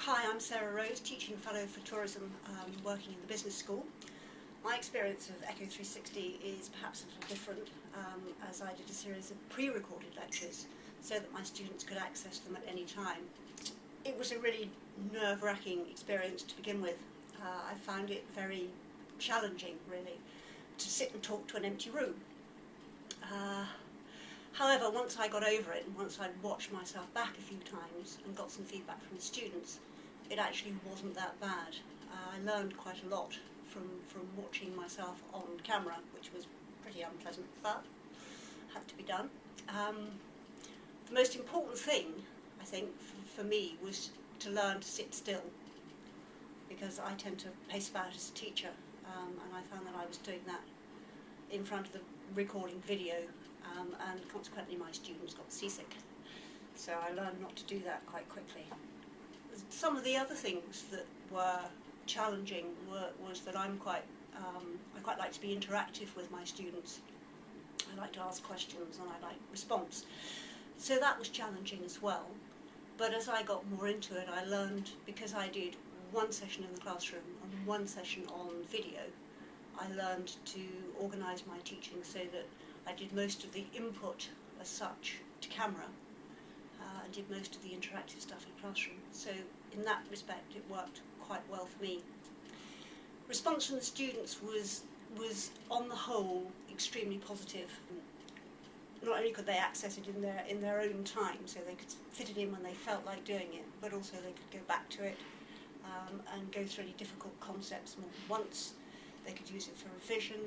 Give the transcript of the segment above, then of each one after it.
Hi, I'm Sarah Rose, Teaching Fellow for Tourism, working in the business school. My experience of Echo360 is perhaps a little different, as I did a series of pre-recorded lectures so that my students could access them at any time. It was a really nerve-wracking experience to begin with. I found it very challenging, really, to sit and talk to an empty room. However, once I got over it and once I'd watched myself back a few times and got some feedback from the students, it actually wasn't that bad. I learned quite a lot from watching myself on camera, which was pretty unpleasant, but had to be done. The most important thing, I think, for me was to learn to sit still, because I tend to pace about as a teacher, and I found that I was doing that in front of the recording video, and consequently my students got seasick. So I learned not to do that quite quickly. Some of the other things that were challenging was that I quite like to be interactive with my students. I like to ask questions and I like response. So that was challenging as well. But as I got more into it, I learned, because I did one session in the classroom and one session on video, I learned to organise my teaching so that I did most of the input as such to camera and did most of the interactive stuff in classroom. So in that respect it worked quite well for me. Response from the students was on the whole extremely positive. Not only could they access it in their own time, so they could fit it in when they felt like doing it, but also they could go back to it and go through any difficult concepts more than once. They could use it for revision.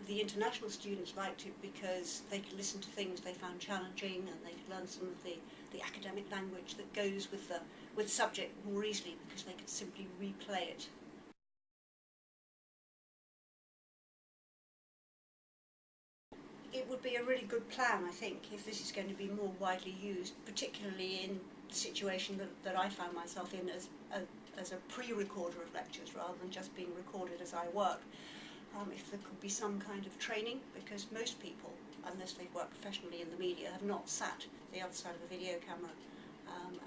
The international students liked it because they could listen to things they found challenging, and they could learn some of the academic language that goes with the subject more easily, because they could simply replay it. It would be a really good plan, I think, if this is going to be more widely used, particularly in the situation that I found myself in as a pre-recorder of lectures rather than just being recorded as I work. If there could be some kind of training, because most people, unless they've worked professionally in the media, have not sat the other side of a video camera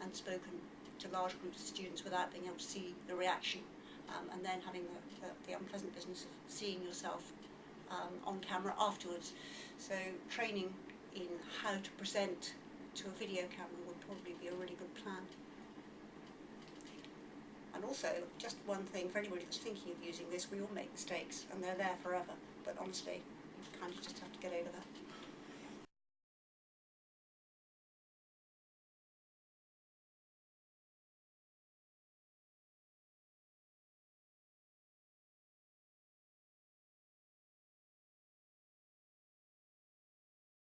and spoken to large groups of students without being able to see the reaction, and then having the unpleasant business of seeing yourself on camera afterwards. So training in how to present to a video camera would probably be a really good plan. And also, just one thing for anybody that's thinking of using this, we all make mistakes and they're there forever, but honestly, you kind of just have to get over that.